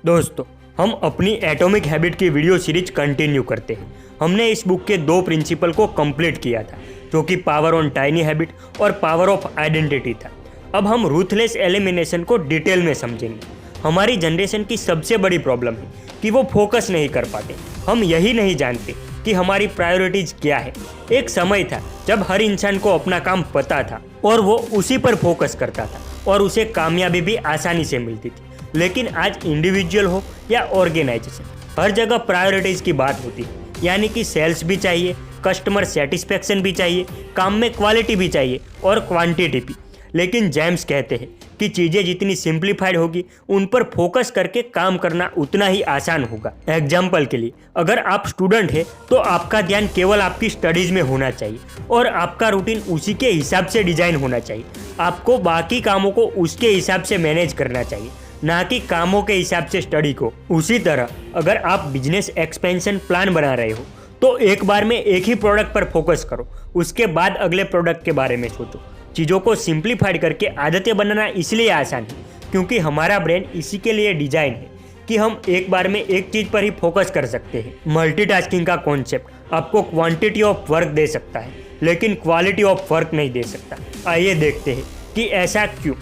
दोस्तों, हम अपनी एटॉमिक हैबिट की वीडियो सीरीज कंटिन्यू करते हैं। हमने इस बुक के 2 प्रिंसिपल को कंप्लीट किया था, जो कि पावर ऑन टाइनी हैबिट और पावर ऑफ आइडेंटिटी था। अब हम रूथलेस एलिमिनेशन को डिटेल में समझेंगे। हमारी जनरेशन की सबसे बड़ी प्रॉब्लम है कि वो फोकस नहीं कर पाते। हम यही नहीं जानते कि हमारी प्रायोरिटीज क्या है। एक समय था जब हर इंसान को अपना काम पता था और वो उसी पर फोकस करता था और उसे कामयाबी भी आसानी से मिलती थी। लेकिन आज इंडिविजुअल हो या ऑर्गेनाइजेशन, हर जगह प्रायोरिटीज की बात होती है। यानी कि सेल्स भी चाहिए, कस्टमर सेटिस्फेक्शन भी चाहिए, काम में क्वालिटी भी चाहिए और क्वांटिटी भी। लेकिन जेम्स कहते हैं कि चीज़ें जितनी सिंप्लीफाइड होगी, उन पर फोकस करके काम करना उतना ही आसान होगा। एग्जाम्पल के लिए, अगर आप स्टूडेंट हैं तो आपका ध्यान केवल आपकी स्टडीज में होना चाहिए और आपका रूटीन उसी के हिसाब से डिजाइन होना चाहिए। आपको बाकी कामों को उसके हिसाब से मैनेज करना चाहिए, ना कि कामों के हिसाब से स्टडी को। उसी तरह अगर आप बिजनेस एक्सपेंशन प्लान बना रहे हो तो एक बार में एक ही प्रोडक्ट पर फोकस करो, उसके बाद अगले प्रोडक्ट के बारे में सोचो। चीज़ों को सिंप्लीफाइड करके आदतें बनाना इसलिए आसान है क्योंकि हमारा ब्रेन इसी के लिए डिजाइन है कि हम एक बार में एक चीज़ पर ही फोकस कर सकते हैं। मल्टीटास्किंग का कॉन्सेप्ट आपको क्वांटिटी ऑफ वर्क दे सकता है, लेकिन क्वालिटी ऑफ वर्क नहीं दे सकता। आइए देखते हैं कि ऐसा क्यों।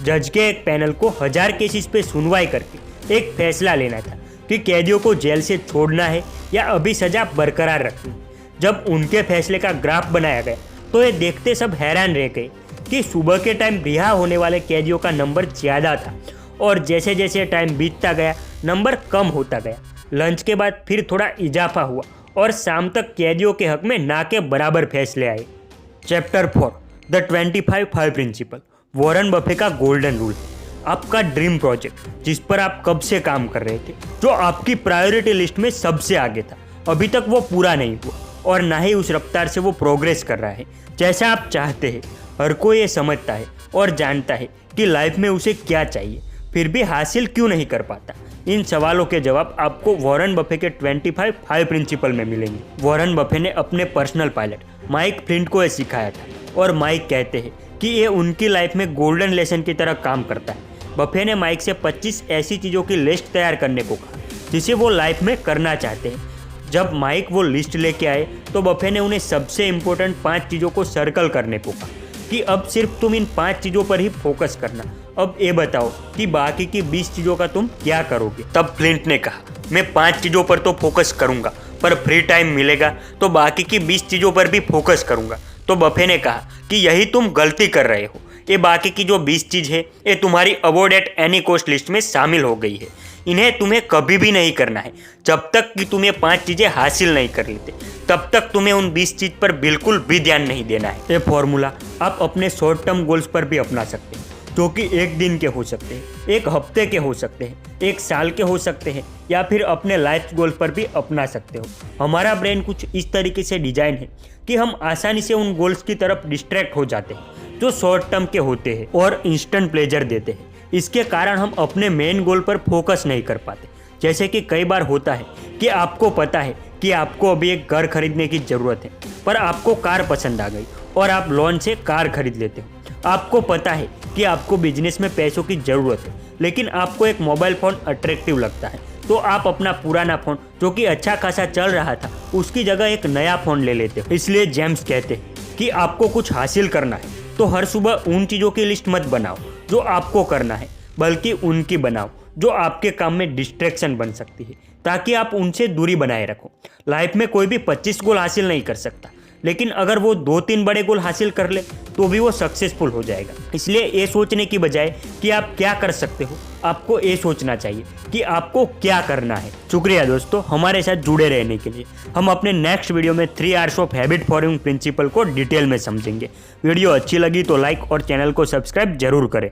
जज के एक पैनल को 1000 केसेस पे सुनवाई करके एक फैसला लेना था कि कैदियों को जेल से छोड़ना है या अभी सजा बरकरार रखनी। जब उनके फैसले का ग्राफ बनाया गया तो ये देखते सब हैरान रह गए कि सुबह के टाइम रिहा होने वाले कैदियों का नंबर ज़्यादा था और जैसे जैसे टाइम बीतता गया नंबर कम होता गया। लंच के बाद फिर थोड़ा इजाफा हुआ और शाम तक कैदियों के हक में ना के बराबर फैसले आए। Chapter 4 the 25-5 principle, Warren Buffett का गोल्डन रूल। आपका ड्रीम प्रोजेक्ट जिस पर आप कब से काम कर रहे थे, जो आपकी प्रायोरिटी लिस्ट में सबसे आगे था, अभी तक वो पूरा नहीं हुआ और ना ही उस रफ्तार से वो प्रोग्रेस कर रहा है जैसा आप चाहते हैं। हर कोई ये समझता है और जानता है कि लाइफ में उसे क्या चाहिए, फिर भी हासिल क्यों नहीं कर पाता। इन सवालों के जवाब आपको वॉरेन बफे के 25-5 प्रिंसिपल में मिलेंगे। वॉरेन बफे ने अपने पर्सनल पायलट माइक फ्लिंट को ये सिखाया था और माइक कहते हैं कि ये उनकी लाइफ में गोल्डन लेसन की तरह काम करता है। बफे ने माइक से 25 ऐसी चीज़ों की लिस्ट तैयार करने को कहा जिसे वो लाइफ में करना चाहते हैं। जब माइक वो लिस्ट लेके आए तो बफे ने उन्हें सबसे इम्पोर्टेंट 5 चीज़ों को सर्कल करने को कहा कि अब सिर्फ तुम इन 5 चीज़ों पर ही फोकस करना। अब ये बताओ कि बाकी की 20 चीज़ों का तुम क्या करोगे। तब फ्लिंट ने कहा, मैं 5 चीज़ों पर तो फोकस करूंगा, पर फ्री टाइम मिलेगा तो बाकी की 20 चीज़ों पर भी फोकस करूंगा। तो बफे ने कहा कि यही तुम गलती कर रहे हो। ये बाकी की जो 20 चीज़ है ये तुम्हारी avoid at any cost list में शामिल हो गई है। इन्हें तुम्हें कभी भी नहीं करना है। जब तक कि तुम ये 5 चीज़ें हासिल नहीं कर लेते तब तक तुम्हें उन 20 चीज़ पर बिल्कुल भी ध्यान नहीं देना है। ये फॉर्मूला आप अपने शॉर्ट टर्म गोल्स पर भी अपना सकते हैं, जो कि एक दिन के हो सकते हैं, एक हफ्ते के हो सकते हैं, एक साल के हो सकते हैं, या फिर अपने लाइफ गोल पर भी अपना सकते हो। हमारा ब्रेन कुछ इस तरीके से डिजाइन है कि हम आसानी से उन गोल्स की तरफ डिस्ट्रैक्ट हो जाते हैं जो शॉर्ट टर्म के होते हैं और इंस्टेंट प्लेजर देते हैं। इसके कारण हम अपने मेन गोल पर फोकस नहीं कर पाते। जैसे कि कई बार होता है कि आपको पता है कि आपको अभी एक घर खरीदने की ज़रूरत है, पर आपको कार पसंद आ गई और आप लोन से कार खरीद लेते हो। आपको पता है कि आपको बिजनेस में पैसों की ज़रूरत है, लेकिन आपको एक मोबाइल फ़ोन अट्रैक्टिव लगता है, तो आप अपना पुराना फ़ोन जो कि अच्छा खासा चल रहा था उसकी जगह एक नया फ़ोन ले लेते हो। इसलिए जेम्स कहते हैं कि आपको कुछ हासिल करना है तो हर सुबह उन चीज़ों की लिस्ट मत बनाओ जो आपको करना है, बल्कि उनकी बनाओ जो आपके काम में डिस्ट्रैक्शन बन सकती है, ताकि आप उनसे दूरी बनाए रखो। लाइफ में कोई भी 25 गोल हासिल नहीं कर सकता, लेकिन अगर वो 2-3 बड़े गोल हासिल कर ले तो भी वो सक्सेसफुल हो जाएगा। इसलिए ये सोचने की बजाय कि आप क्या कर सकते हो, आपको ये सोचना चाहिए कि आपको क्या करना है। शुक्रिया दोस्तों हमारे साथ जुड़े रहने के लिए। हम अपने नेक्स्ट वीडियो में 3 hours of habit forming principle को डिटेल में समझेंगे। वीडियो अच्छी लगी तो लाइक और चैनल को सब्सक्राइब जरूर करें।